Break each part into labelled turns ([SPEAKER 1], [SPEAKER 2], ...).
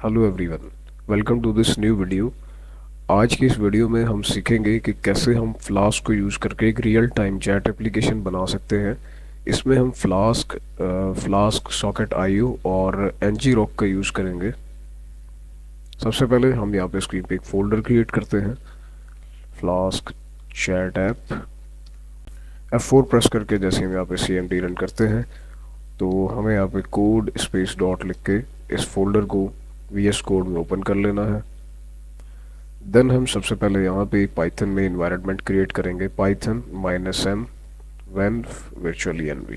[SPEAKER 1] Hello everyone, welcome to this new video. आज की इस वीडियो में हम सीखेंगे कि कैसे हम फ्लास्क को यूज़ करके एक रियल टाइम चैट एप्लीकेशन बना सकते हैं। इसमें हम फ्लास्क सॉकेट आईओ और एनजी रॉक का यूज़ करेंगे। सबसे पहले हम यहाँ पे स्क्रीन पे एक फोल्डर क्रिएट करते हैं, flask chat app. F4 press करके जैसे हम यहाँ पे CMD रन करते हैं तो हमें यहाँ पे कोड स्पेस डॉट लिख के इस फोल्डर को VS कोड में ओपन कर लेना है। देन हम सबसे पहले यहाँ पे एक पाइथन में इन्वायरमेंट क्रिएट करेंगे, Python -m venv virtually env।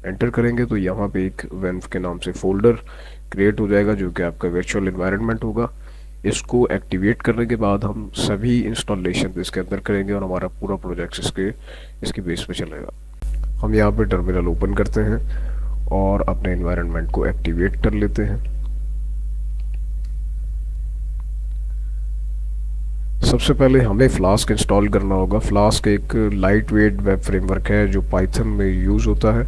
[SPEAKER 1] Enter करेंगे तो यहाँ पे एक venv के नाम से फोल्डर क्रिएट हो जाएगा जो कि आपका वर्चुअल इन्वायरमेंट होगा। इसको एक्टिवेट करने के बाद हम सभी इंस्टॉलेशन इसके अंदर करेंगे और हमारा पूरा प्रोजेक्ट इसके बेस पे चलेगा। हम यहाँ पे टर्मिनल ओपन करते हैं और अपने इन्वायरमेंट को एक्टिवेट कर लेते हैं। सबसे पहले हमें फ्लास्क इंस्टॉल करना होगा। फ्लास्क एक लाइट वेट वेब फ्रेमवर्क है जो पाइथन में यूज़ होता है।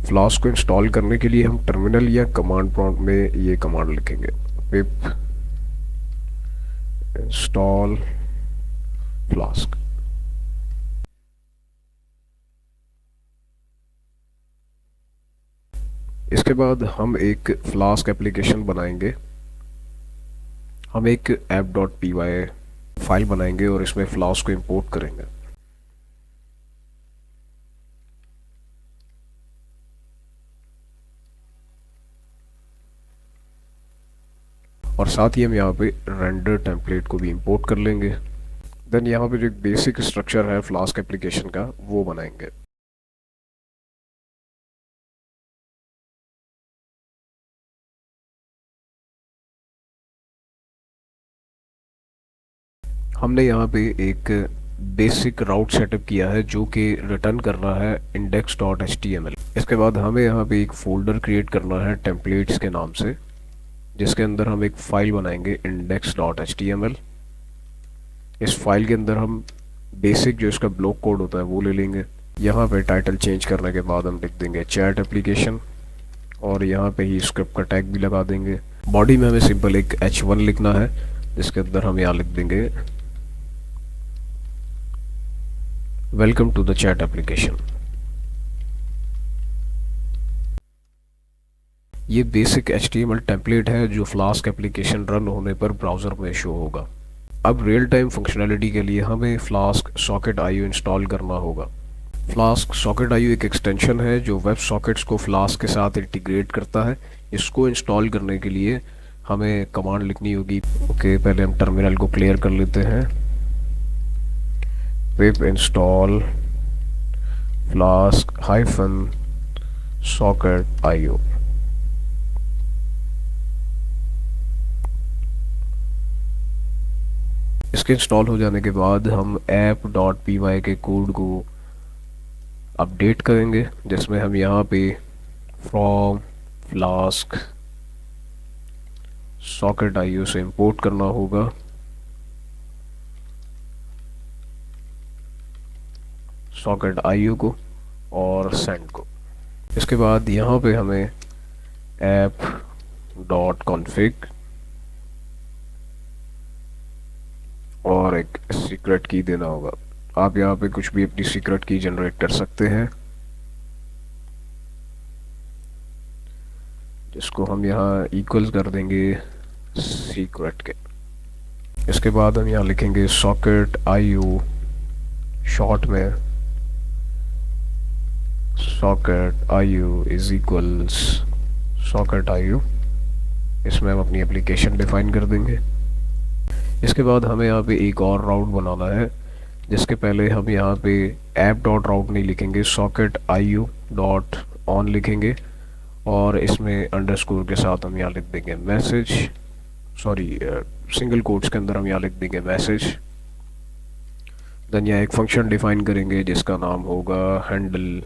[SPEAKER 1] फ्लास्क को इंस्टॉल करने के लिए हम टर्मिनल या कमांड प्रॉम्प्ट में ये कमांड लिखेंगे, पिप इंस्टॉल फ्लास्क। इसके बाद हम एक फ्लास्क एप्लीकेशन बनाएंगे। हम एक app.py फाइल बनाएंगे और इसमें फ्लास्क को इंपोर्ट करेंगे। और साथ ही हम यहाँ पे रेंडर टेम्पलेट को भी इंपोर्ट कर लेंगे। देन यहाँ पे जो एक बेसिक स्ट्रक्चर है फ्लास्क एप्लीकेशन का वो बनाएंगे। हमने यहाँ पे एक बेसिक राउट सेटअप किया है जो कि रिटर्न कर रहा है index.html। इसके बाद हमें यहाँ पे एक फोल्डर क्रिएट करना है टेम्पलेट्स के नाम से, जिसके अंदर हम एक फाइल बनाएंगे index.html। इस फाइल के अंदर हम बेसिक जो इसका ब्लॉक कोड होता है वो ले लेंगे। यहाँ पे टाइटल चेंज करने के बाद हम लिख देंगे चैट एप्लीकेशन और यहाँ पे ही स्क्रिप्ट का टैग भी लगा देंगे। बॉडी में हमें सिंपल एक h1 लिखना है जिसके अंदर हम यहाँ लिख देंगे welcome to the chat application. ये बेसिक HTML टेम्पलेट है जो फ्लास्क एप्लीकेशन रन होने पर ब्राउज़र में शो होगा। अब रियल टाइम फंक्शनैलिटी के लिए हमें फ्लास्क सॉकेट आईओ इंस्टॉल करना होगा। फ्लास्क सॉकेट आईओ एक एक्सटेंशन है जो वेब सॉकेट्स को फ्लास्क के साथ इंटीग्रेट करता है। इसको इंस्टॉल करने के लिए हमें कमांड लिखनी होगी। ओके, पहले हम टर्मिनल को क्लियर कर लेते हैं। पिप install flask hyphen socket IO. इसके इंस्टॉल हो जाने के बाद हम app.py के कोड को अपडेट करेंगे जिसमें हम यहाँ पे फ्रॉम फ्लास्क सॉकेट आईओ से इंपोर्ट करना होगा सॉकेट आईओ को और सेंड को। इसके बाद यहाँ पे हमें app.config और एक सीक्रेट की देना होगा। आप यहाँ पे कुछ भी अपनी सीक्रेट की जनरेट कर सकते हैं जिसको हम यहाँ इक्वल कर देंगे सीक्रेट के। इसके बाद हम यहाँ लिखेंगे सॉकेट आईओ, शॉर्ट में socket IO is equals socket IO. इसमें हम अपनी एप्लीकेशन डिफाइन कर देंगे। इसके बाद हमें यहाँ पे एक और राउट बनाना है जिसके पहले हम यहाँ पे app.route नहीं लिखेंगे, सॉकेट आईओ डॉट ऑन लिखेंगे और इसमें अंडरस्कोर के साथ हम यहाँ लिख देंगे मैसेज, सिंगल कोट्स के अंदर हम यहाँ लिख देंगे मैसेज। देन यहाँ एक फंक्शन डिफाइन करेंगे जिसका नाम होगा हैंडल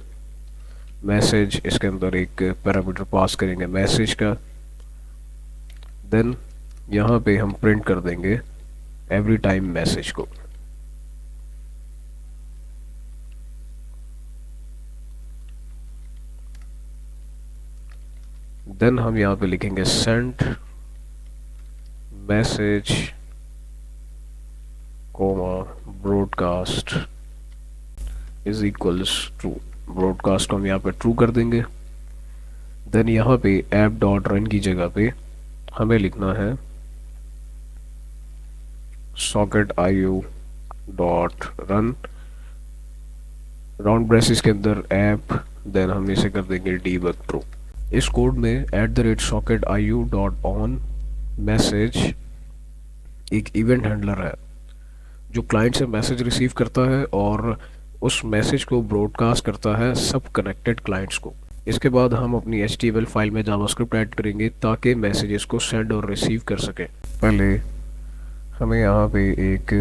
[SPEAKER 1] मैसेज। इसके अंदर एक पैरामीटर पास करेंगे मैसेज का। देन यहाँ पे हम प्रिंट कर देंगे एवरी टाइम मैसेज को। देन हम यहाँ पे लिखेंगे send message comma broadcast is equals true. Broadcast को हम यहाँ पे ट्रू कर देंगे। देन यहाँ पे ऐप डॉट रन की जगह पे हमें लिखना है socket IO dot run round braces के अंदर ऐप, देन हम इसे कर देंगे डीबग ट्रू। इस कोड में @socket IO dot on message एक इवेंट हैंडलर है जो क्लाइंट से मैसेज रिसीव करता है और उस मैसेज को ब्रॉडकास्ट करता है सब कनेक्टेड क्लाइंट्स को। इसके बाद हम अपनी HTML फाइल में जावास्क्रिप्ट ऐड करेंगे ताकि मैसेजेस को सेंड और रिसीव कर सकें। पहले हमें यहाँ पे एक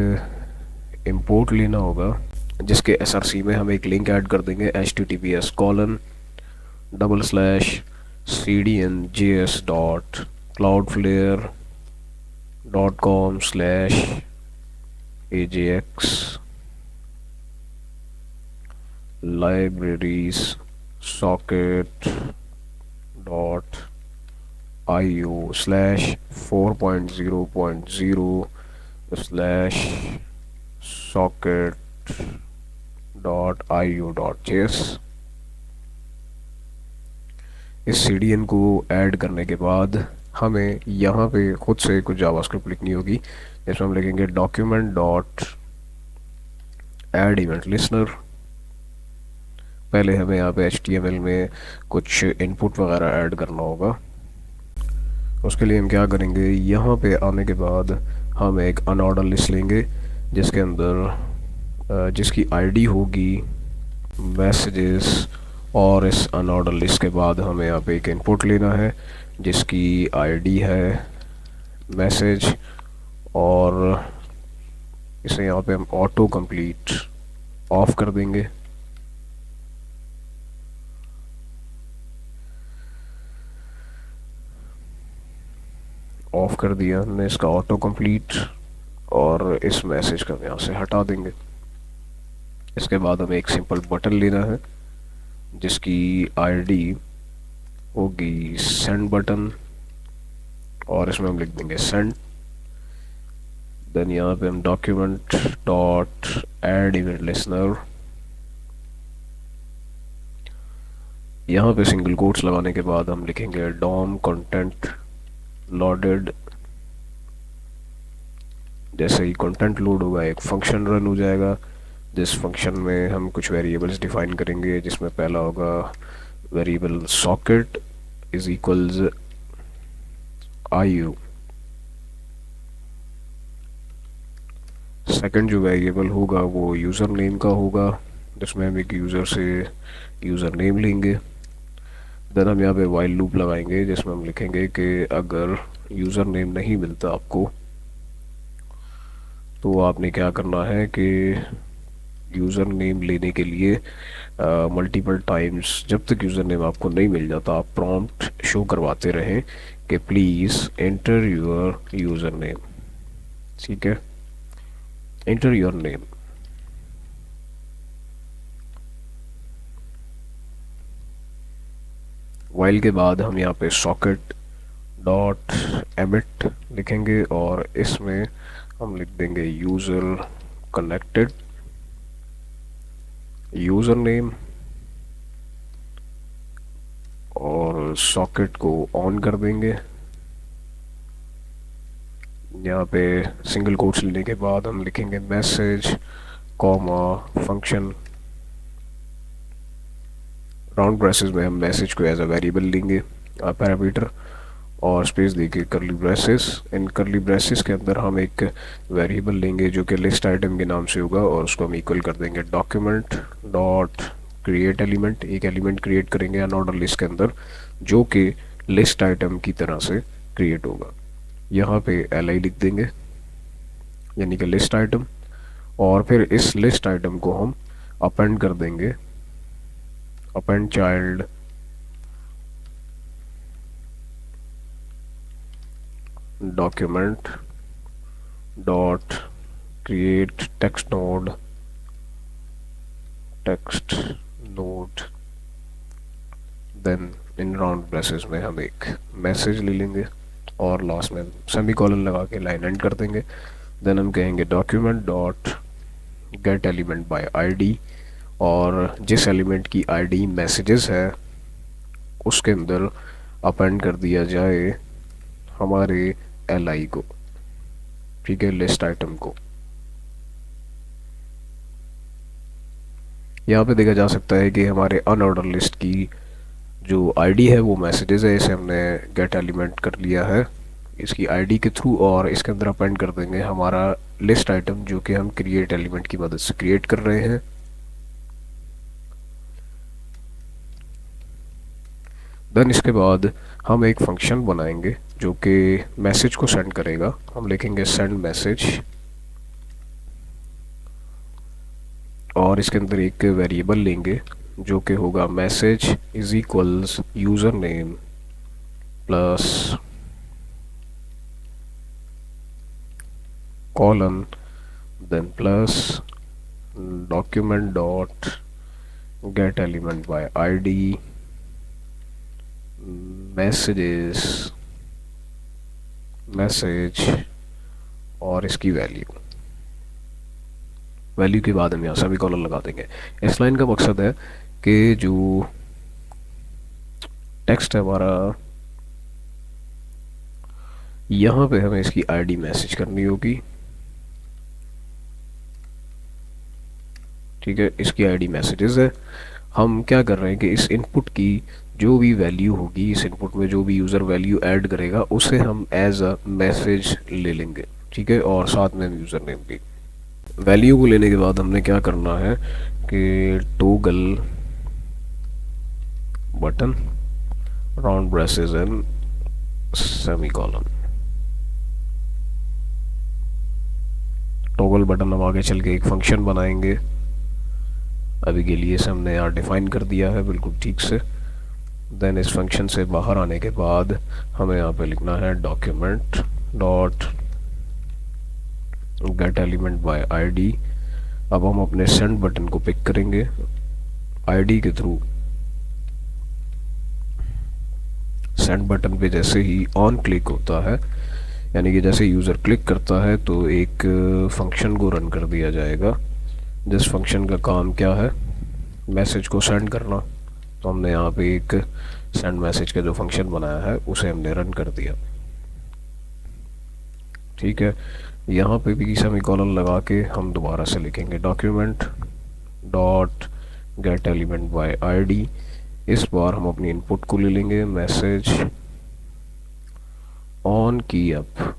[SPEAKER 1] इंपोर्ट लेना होगा जिसके SRC में हम एक लिंक ऐड कर देंगे https://cdnjs.cloudflare.com/AJX libraries socket dot io slash 4.0.0 slash socket dot io.js। इस CDN को ऐड करने के बाद हमें यहाँ पे खुद से कुछ जावास्क्रिप्ट लिखनी होगी जिसमें हम लिखेंगे document dot add event listener. पहले हमें यहाँ पे HTML में कुछ इनपुट वगैरह ऐड करना होगा। उसके लिए हम क्या करेंगे, यहाँ पे आने के बाद हम एक अनऑर्डर लिस्ट लेंगे जिसके अंदर जिसकी ID होगी मैसेजेस, और इस अनऑर्डर लिस्ट के बाद हमें यहाँ पे एक इनपुट लेना है जिसकी ID है मैसेज, और इसे यहाँ पे हम ऑटो कंप्लीट ऑफ कर देंगे। ऑफ कर दिया हमने इसका ऑटो कंप्लीट, और इस मैसेज को हम यहाँ से हटा देंगे। इसके बाद हमें एक सिंपल बटन लेना है जिसकी ID होगी सेंड बटन, और इसमें हम लिख देंगे सेंड। देन यहाँ पे हम document dot add event listener, यहाँ पे सिंगल कोट्स लगाने के बाद हम लिखेंगे डॉम कंटेंट लोडेड। जैसे ही कंटेंट लोड होगा एक फंक्शन रन हो जाएगा जिस फंक्शन में हम कुछ वेरिएबल्स डिफाइन करेंगे, जिसमें पहला होगा variable socket is equals IO। Second जो वेरिएबल होगा वो यूज़र नेम का होगा जिसमें हम एक यूज़र से यूज़र नेम लेंगे। देन हम यहाँ पे वाइल लूप लगाएंगे जिसमें हम लिखेंगे कि अगर यूज़र नेम नहीं मिलता आपको तो आपने क्या करना है कि यूज़र नेम लेने के लिए मल्टीपल टाइम्स जब तक यूज़र नेम आपको नहीं मिल जाता आप प्रॉम्प्ट शो करवाते रहें कि please enter your user name. ठीक है, एंटर योर नेम। वाइल के बाद हम यहाँ पे सॉकेट डॉट एमिट लिखेंगे और इसमें हम लिख देंगे यूज़र कनेक्टेड यूज़र नेम, और सॉकेट को ऑन कर देंगे। यहाँ पे सिंगल कोट्स लेने के बाद हम लिखेंगे message comma function. Round braces में हम मैसेज को एज अ वेरिएबल लेंगे पैरामीटर, और स्पेस देके करली ब्रेसेस। इन करली ब्रेसेस के अंदर हम एक वेरिएबल लेंगे जो कि लिस्ट आइटम के नाम से होगा, और उसको हम इक्वल कर देंगे डॉक्यूमेंट डॉट क्रिएट एलिमेंट। एक एलिमेंट क्रिएट करेंगे अनऑर्डर लिस्ट के अंदर जो कि लिस्ट आइटम की तरह से क्रिएट होगा। यहाँ पे LI लिख देंगे यानी कि लिस्ट आइटम, और फिर इस लिस्ट आइटम को हम अपेंड कर देंगे append child document dot create text node. Then in round braces में हम एक मैसेज ले लेंगे और लास्ट में सेमी कॉलन लगा के लाइन एंड कर देंगे। देन हम कहेंगे document dot get element by ID, और जिस एलिमेंट की आईडी मैसेजेस है उसके अंदर अपेंड कर दिया जाए हमारे एल को, ठीक है, लिस्ट आइटम को। यहाँ पे देखा जा सकता है कि हमारे अनऑर्डर लिस्ट की जो आईडी है वो मैसेजेस है, इसे हमने गेट एलिमेंट कर लिया है इसकी आईडी के थ्रू, और इसके अंदर अपेंड कर देंगे हमारा लिस्ट आइटम जो कि हम क्रिएट एलिमेंट की मदद से क्रिएट कर रहे हैं। देन इसके बाद हम एक फंक्शन बनाएंगे जो कि मैसेज को सेंड करेगा। हम लिखेंगे सेंड मैसेज, और इसके अंदर एक वेरिएबल लेंगे जो कि होगा message is equals user name plus colon, then plus document dot get element by ID messages message, और इसकी वैल्यू के बाद हम यहाँ सभी कॉलम लगा देंगे। इस लाइन का मकसद है कि जो टेक्स्ट है हमारा, यहाँ पे हमें इसकी आईडी मैसेज करनी होगी, ठीक है, इसकी आईडी मैसेजेस है। हम क्या कर रहे हैं कि इस इनपुट की जो भी वैल्यू होगी, इस इनपुट में जो भी यूज़र वैल्यू ऐड करेगा उसे हम एज अ मैसेज ले लेंगे, ठीक है, और साथ में यूज़र नेम भी। वैल्यू को लेने के बाद हमने क्या करना है कि toggle button round braces and semicolon, toggle button हम आगे चल के एक फंक्शन बनाएंगे। अभी के लिए इसे हमने यहाँ डिफाइन कर दिया है बिल्कुल ठीक से। देन इस फंक्शन से बाहर आने के बाद हमें यहाँ पे लिखना है document dot get element by ID. अब हम अपने सेंड बटन को पिक करेंगे आईडी के थ्रू। सेंड बटन पे जैसे ही ऑन क्लिक होता है, यानी कि जैसे यूज़र क्लिक करता है तो एक फंक्शन को रन कर दिया जाएगा, जिस फंक्शन का काम क्या है, मैसेज को सेंड करना। तो हमने यहाँ पे एक सेंड मैसेज का जो फंक्शन बनाया है उसे हमने रन कर दिया, ठीक है। यहाँ पे भी सेमीकोलन लगा के हम दोबारा से लिखेंगे document dot get element by ID. इस बार हम अपनी इनपुट को ले लेंगे मैसेज ऑन की अप।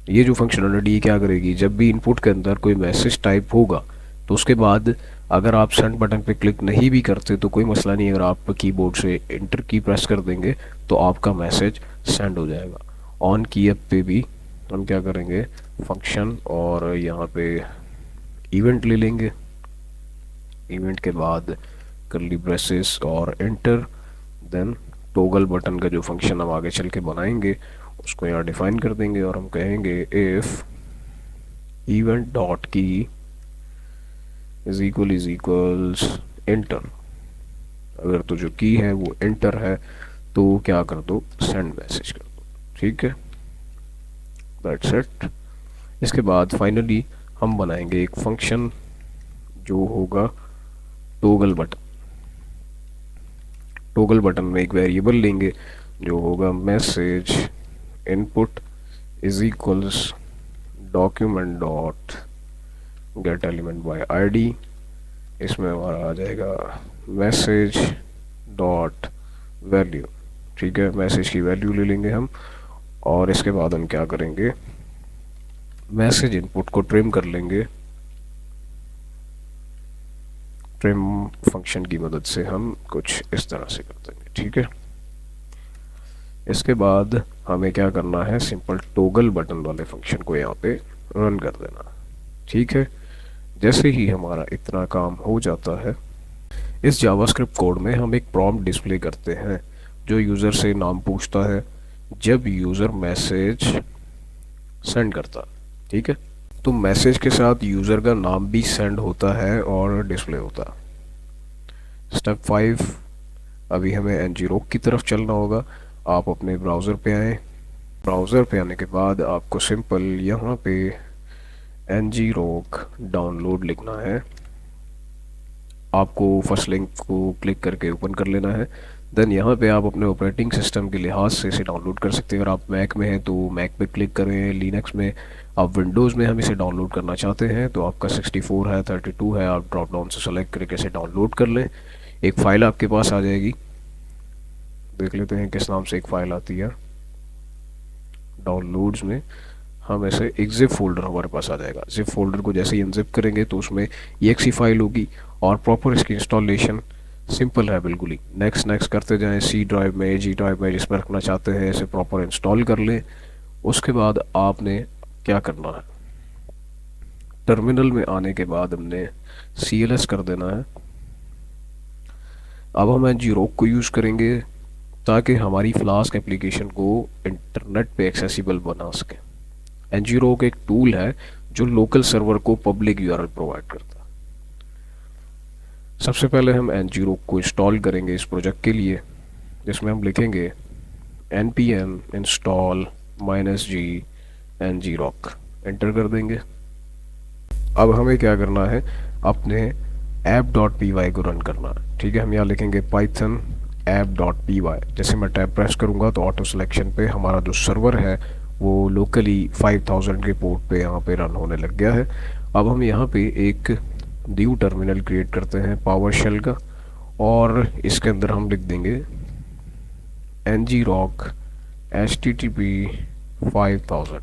[SPEAKER 1] ये जो फंक्शनलिटी क्या करेगी, जब भी इनपुट के अंदर कोई मैसेज टाइप होगा तो उसके बाद अगर आप सेंड बटन पे क्लिक नहीं भी करते तो कोई मसला नहीं, अगर आप कीबोर्ड से इंटर की प्रेस कर देंगे तो आपका मैसेज सेंड हो जाएगा। ऑन की अप पे भी हम क्या करेंगे, फंक्शन और यहाँ पे इवेंट ले लेंगे, इवेंट के बाद करली ब्रेसेस और एंटर। देन टॉगल बटन का जो फंक्शन हम आगे चल के बनाएंगे उसको यहाँ डिफाइन कर देंगे और हम कहेंगे इफ इवेंट डॉट की इज इक्वल्स एंटर। अगर तो जो की है वो एंटर है तो क्या कर दो, सेंड मैसेज कर दो, ठीक है, दैट्स इट। इसके बाद फाइनली हम बनाएंगे एक फंक्शन जो होगा टॉगल बटन। टॉगल बटन में एक वेरिएबल लेंगे जो होगा message input is equals document dot get element by ID. इसमें हमारा आ जाएगा मैसेज डॉट वैल्यू, ठीक है, मैसेज की वैल्यू ले लेंगे हम। और इसके बाद हम क्या करेंगे, मैसेज इनपुट को ट्रिम कर लेंगे, ट्रिम फंक्शन की मदद से हम कुछ इस तरह से कर देंगे, ठीक है। इसके बाद हमें क्या करना है, सिंपल टॉगल बटन वाले फंक्शन को यहाँ पे रन कर देना, ठीक है। जैसे ही हमारा इतना काम हो जाता है, इस जावास्क्रिप्ट कोड में हम एक प्रॉम्प्ट डिस्प्ले करते हैं जो यूज़र से नाम पूछता है जब यूज़र मैसेज सेंड करता, ठीक है। तो मैसेज के साथ यूज़र का नाम भी सेंड होता है और डिस्प्ले होता है। स्टेप 5, अभी हमें ngrok की तरफ चलना होगा। आप अपने ब्राउज़र पे आएँ, ब्राउज़र पे आने के बाद आपको सिंपल यहाँ पे ngrok डाउनलोड लिखना है। आपको फर्स्ट लिंक को क्लिक करके ओपन कर लेना है। देन यहाँ पे आप अपने ऑपरेटिंग सिस्टम के लिहाज से इसे डाउनलोड कर सकते हैं। अगर आप मैक में हैं तो मैक पे क्लिक करें, लिनक्स में, आप विंडोज़ में हम इसे डाउनलोड करना चाहते हैं तो आपका 64 है 32 है, आप ड्रॉप डाउन से सेलेक्ट करके इसे डाउनलोड कर लें। एक फ़ाइल आपके पास आ जाएगी, देख लेते हैं किस नाम से एक फ़ाइल आती है। डाउनलोड्स में हम ऐसे एक जिप फोल्डर हमारे पास आ जाएगा। जिप फोल्डर को जैसे ही अनजिप करेंगे तो उसमें exe फाइल होगी और प्रॉपर इसकी इंस्टॉलेशन सिंपल है बिल्कुल ही। नेक्स्ट नेक्स्ट करते जाएं, सी ड्राइव में, जी ड्राइव में, जिसमें रखना चाहते हैं इसे प्रॉपर इंस्टॉल कर लें। उसके बाद आपने क्या करना है, टर्मिनल में आने के बाद हमने CLS कर देना है। अब हम ngrok को यूज़ करेंगे ताकि हमारी फ्लास्क एप्लीकेशन को इंटरनेट पे एक्सेसिबल बना सकें। ngrok एक टूल है जो लोकल सर्वर को पब्लिक यूआरएल प्रोवाइड करता है। सबसे पहले हम ngrok को इंस्टॉल करेंगे इस प्रोजेक्ट के लिए, जिसमें हम लिखेंगे npm install -g ngrok, enter कर देंगे। अब हमें क्या करना है, अपने app.py को रन करना है। ठीक है, हम यहाँ लिखेंगे python app.py। जैसे मैं टैब प्रेस करूँगा तो ऑटो सिलेक्शन पे हमारा जो सर्वर है वो लोकली 5000 के पोर्ट पे यहाँ पे रन होने लग गया है। अब हम यहाँ पे एक न्यू टर्मिनल क्रिएट करते हैं पावर शेल का, और इसके अंदर हम लिख देंगे ngrok http 5000।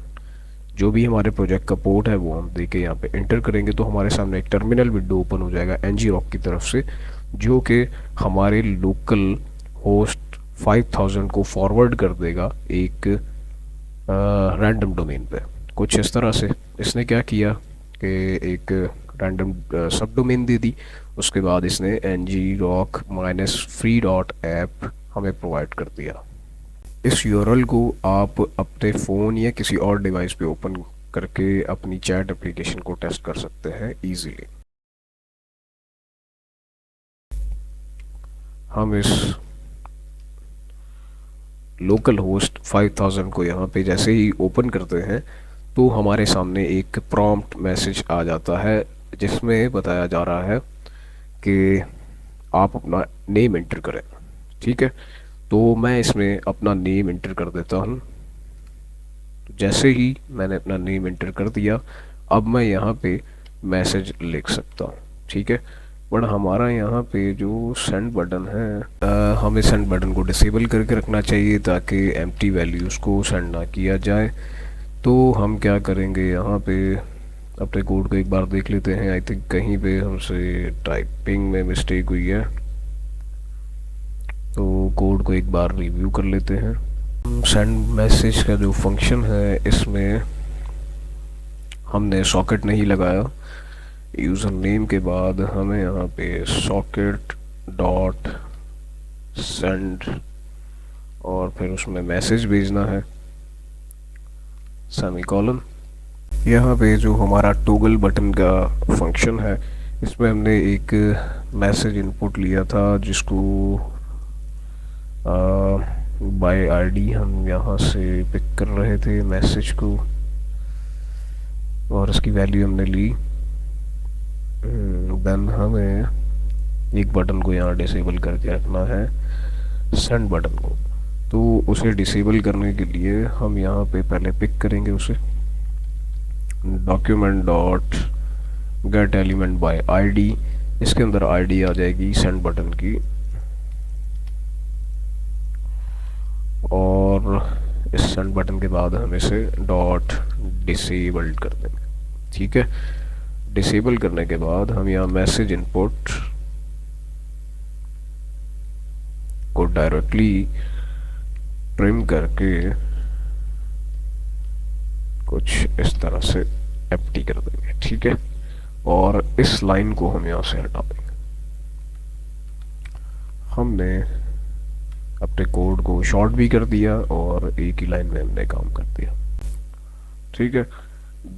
[SPEAKER 1] जो भी हमारे प्रोजेक्ट का पोर्ट है वो हम देके यहाँ पे एंटर करेंगे तो हमारे सामने एक टर्मिनल विंडो ओपन हो जाएगा ngrok की तरफ से, जो कि हमारे लोकल होस्ट 5000 को फॉरवर्ड कर देगा एक रैंडम डोमेन पे। कुछ इस तरह से इसने क्या किया कि एक रैंडम सब डोमेन दे दी। उसके बाद इसने ngrok -free.app हमें प्रोवाइड कर दिया। इस यूआरएल को आप अपने फ़ोन या किसी और डिवाइस पे ओपन करके अपनी चैट एप्लीकेशन को टेस्ट कर सकते हैं इजीली। हम इस लोकल होस्ट 5000 को यहाँ पे जैसे ही ओपन करते हैं तो हमारे सामने एक प्रॉम्प्ट मैसेज आ जाता है, जिसमें बताया जा रहा है कि आप अपना नेम एंटर करें। ठीक है, तो मैं इसमें अपना नेम एंटर कर देता हूँ। तो जैसे ही मैंने अपना नेम एंटर कर दिया, अब मैं यहाँ पे मैसेज लिख सकता हूँ। ठीक है, बट हमारा यहाँ पे जो सेंड बटन है, हमें सेंड बटन को डिसेबल करके रखना चाहिए ताकि एम्प्टी वैल्यूज़ को सेंड ना किया जाए। तो हम क्या करेंगे, यहाँ पे अपने कोड को एक बार देख लेते हैं। आई थिंक कहीं पे हमसे टाइपिंग में मिस्टेक हुई है, तो कोड को एक बार रिव्यू कर लेते हैं। सेंड मैसेज का जो फंक्शन है इसमें हमने सॉकेट नहीं लगाया। यूज़र नेम के बाद हमें यहाँ पे सॉकेट डॉट सेंड और फिर उसमें मैसेज भेजना है, सेमीकोलन। यहाँ पे जो हमारा टोगल बटन का फंक्शन है इसमें हमने एक मैसेज इनपुट लिया था जिसको बाय आईडी हम यहाँ से पिक कर रहे थे मैसेज को, और उसकी वैल्यू हमने ली। देन हमें एक बटन को यहाँ डिसेबल करके रखना है, सेंड बटन को। तो उसे डिसेबल करने के लिए हम यहाँ पे पहले पिक करेंगे उसे, document dot get element by ID. इसके अंदर आईडी आ जाएगी सेंड बटन की, और इस सेंड बटन के बाद हम इसे डॉट डिसेबल्ड कर देंगे। ठीक है, डिसेबल करने के बाद हम यहाँ मैसेज इनपुट को डायरेक्टली ट्रिम करके कुछ इस तरह से एम्प्टी कर देंगे। ठीक है, और इस लाइन को हम यहाँ से हटा देंगे। हमने अपने कोड को शॉर्ट भी कर दिया और एक ही लाइन में हमने काम कर दिया। ठीक है,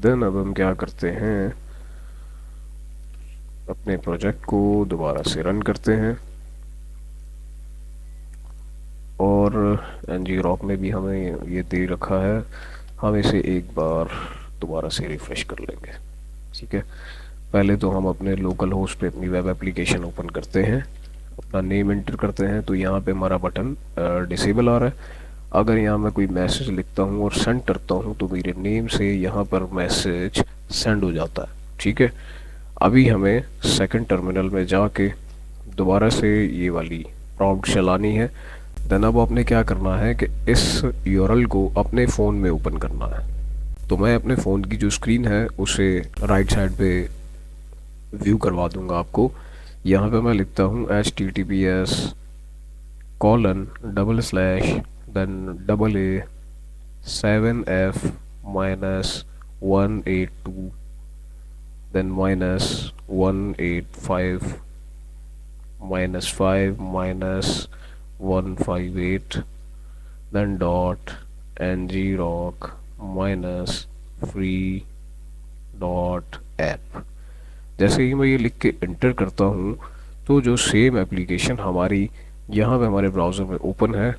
[SPEAKER 1] देन अब हम क्या करते हैं, अपने प्रोजेक्ट को दोबारा से रन करते हैं और और एनजी रॉक में भी हमें ये दे रखा है। हम इसे एक बार दोबारा से रिफ़्रेश कर लेंगे। ठीक है, पहले तो हम अपने लोकल होस्ट पे अपनी वेब एप्लीकेशन ओपन करते हैं, अपना नेम एंटर करते हैं। तो यहाँ पे हमारा बटन डिसेबल आ रहा है। अगर यहाँ मैं कोई मैसेज लिखता हूँ और सेंड करता हूँ तो मेरे नेम से यहाँ पर मैसेज सेंड हो जाता है। ठीक है, अभी हमें सेकंड टर्मिनल में जाके दोबारा से ये वाली प्रॉम्प्ट चलानी है। देन अब आपने क्या करना है कि इस यूआरएल को अपने फ़ोन में ओपन करना है। तो मैं अपने फ़ोन की जो स्क्रीन है उसे राइट साइड पे व्यू करवा दूंगा आपको। यहाँ पे मैं लिखता हूँ https://AA7f-182 then -185 -5 -158 then dot ngrok -free dot app। जैसे ही मैं ये लिख के इंटर करता हूँ तो जो सेम एप्लीकेशन हमारी यहाँ पे हमारे ब्राउज़र में ओपन है,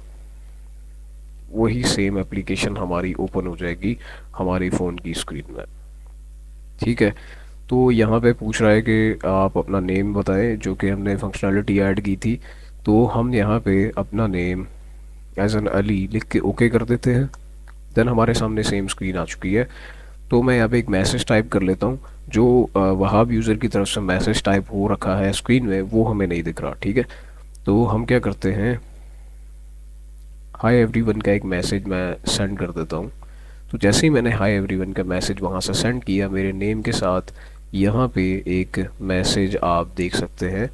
[SPEAKER 1] वही सेम एप्लीकेशन हमारी ओपन हो जाएगी हमारी फ़ोन की स्क्रीन में। ठीक है, तो यहाँ पे पूछ रहा है कि आप अपना नेम बताएं, जो कि हमने फंक्शनैलिटी ऐड की थी। तो हम यहाँ पे अपना नेम एज एन अली लिख के ओके कर देते हैं। देन हमारे सामने सेम स्क्रीन आ चुकी है। तो मैं यहाँ पे एक मैसेज टाइप कर लेता हूँ। जो वहाब यूज़र की तरफ से मैसेज टाइप हो रखा है स्क्रीन में वो हमें नहीं दिख रहा। ठीक है, तो हम क्या करते हैं, हाय एवरीवन का एक मैसेज मैं सेंड कर देता हूँ। तो जैसे ही मैंने हाय एवरीवन का मैसेज वहाँ से सेंड किया, मेरे नेम के साथ यहाँ पे एक मैसेज आप देख सकते हैं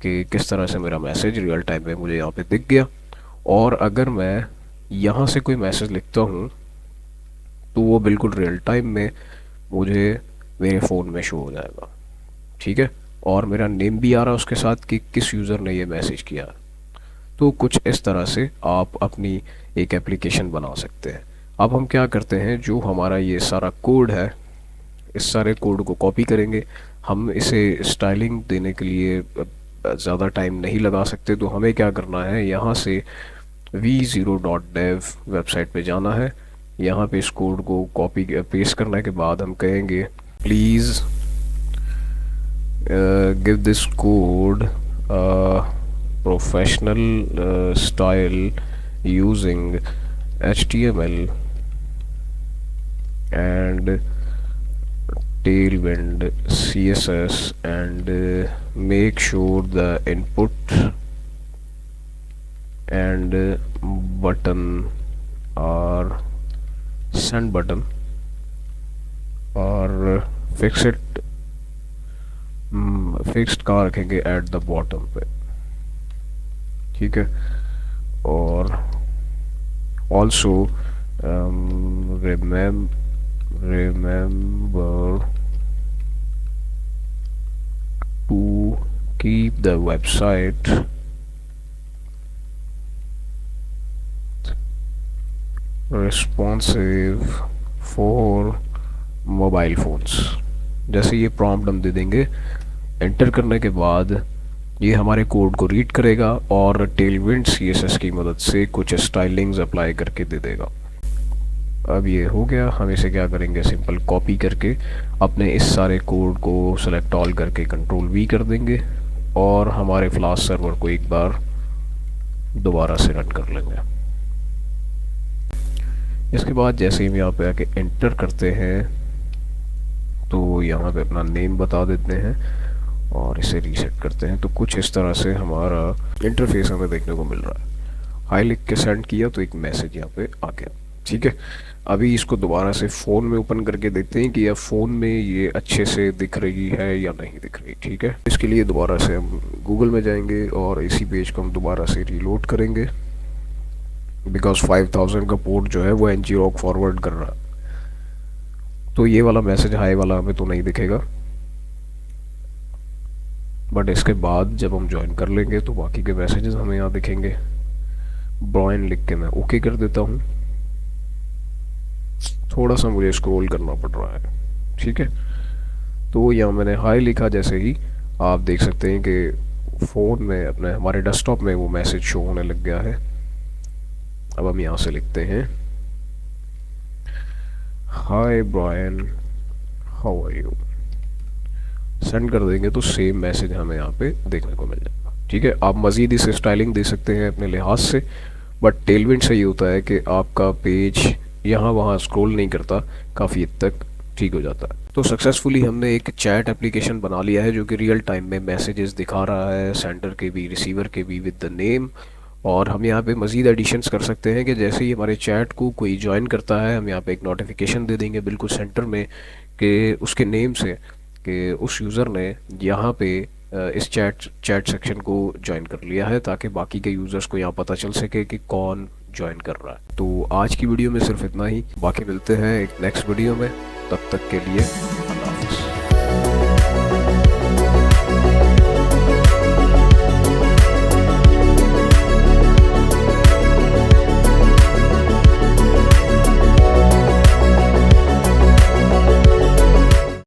[SPEAKER 1] कि किस तरह से मेरा मैसेज रियल टाइम में मुझे यहाँ पे दिख गया। और अगर मैं यहाँ से कोई मैसेज लिखता हूँ तो वो बिल्कुल रियल टाइम में मुझे मेरे फ़ोन में शो हो जाएगा। ठीक है, और मेरा नेम भी आ रहा है उसके साथ कि किस यूज़र ने ये मैसेज किया। तो कुछ इस तरह से आप अपनी एक एप्लीकेशन बना सकते हैं। अब हम क्या करते हैं, जो हमारा ये सारा कोड है, इस सारे कोड को कॉपी करेंगे। हम इसे स्टाइलिंग देने के लिए ज़्यादा टाइम नहीं लगा सकते, तो हमें क्या करना है, यहाँ से v0.dev वेबसाइट पे जाना है। यहाँ पे इस कोड को कॉपी पेस्ट करने के बाद हम कहेंगे please give this code professional style using HTML and Tailwind CSS and make sure the input and button or send button और फिक्स्ड कहाँ रखेंगे, एट द बॉटम पे। ठीक है, और also remember to keep the website responsive for mobile phones। जैसे ये prompt हम दे देंगे, एंटर करने के बाद ये हमारे कोड को रीड करेगा और टेलविंड CSS की मदद से कुछ स्टाइलिंग्स अप्लाई करके दे देगा। अब ये हो गया। हम इसे क्या करेंगे, सिंपल कॉपी करके अपने इस सारे कोड को सेलेक्ट ऑल करके कंट्रोल V कर देंगे और हमारे फ्लास्क सर्वर को एक बार दोबारा से रन कर लेंगे। इसके बाद जैसे ही हम यहाँ पे आके एंटर करते हैं तो यहाँ पे अपना नेम बता देते हैं और इसे रीसेट करते हैं। तो कुछ इस तरह से हमारा इंटरफेस हमें देखने को मिल रहा है। हाई लिख के सेंड किया तो एक मैसेज यहाँ पे आ गया। ठीक है, अभी इसको दोबारा से फ़ोन में ओपन करके देखते हैं कि या फ़ोन में ये अच्छे से दिख रही है या नहीं दिख रही। ठीक है, इसके लिए दोबारा से हम गूगल में जाएंगे और इसी पेज को हम दोबारा से रीलोड करेंगे, बिकॉज 5000 का पोर्ट जो है वो ngrok फॉरवर्ड कर रहा है। तो ये वाला मैसेज हाई वाला हमें तो नहीं दिखेगा, बट इसके बाद जब हम ज्वाइन कर लेंगे तो बाकी के मैसेजेस हमें यहाँ दिखेंगे। ब्रायन लिख के मैं ओके कर देता हूँ। थोड़ा सा मुझे स्क्रॉल करना पड़ रहा है। ठीक है, तो यहाँ मैंने हाई लिखा, जैसे ही आप देख सकते हैं कि फ़ोन में अपने हमारे डेस्कटॉप में वो मैसेज शो होने लग गया है। अब हम यहाँ से लिखते हैं hi Brian, how are you. Send कर देंगे तो सेम मैसेज हमें यहाँ पे देखने को मिल जाएगा। ठीक है, आप मज़ीद इसे स्टाइलिंग दे सकते हैं अपने लिहाज से, बट टेलविंड से ये होता है कि आपका पेज यहाँ वहाँ स्क्रॉल नहीं करता, काफ़ी हद तक ठीक हो जाता है। तो सक्सेसफुली हमने एक चैट एप्लीकेशन बना लिया है जो कि रियल टाइम में मैसेजेस दिखा रहा है, सेंडर के भी रिसीवर के भी, विद द नेम। और हम यहाँ पे मज़ीद एडिशंस कर सकते हैं कि जैसे ही हमारे चैट को कोई ज्वाइन करता है, हम यहाँ पे एक नोटिफिकेशन दे देंगे बिल्कुल सेंटर में कि उसके नेम से कि उस यूज़र ने यहाँ पे इस चैट चैट सेक्शन को ज्वाइन कर लिया है, ताकि बाकी के यूज़र्स को यहाँ पता चल सके कि कौन ज्वाइन कर रहा है। तो आज की वीडियो में सिर्फ इतना ही, बाकी मिलते हैं एक नेक्स्ट वीडियो में। तब तक के लिए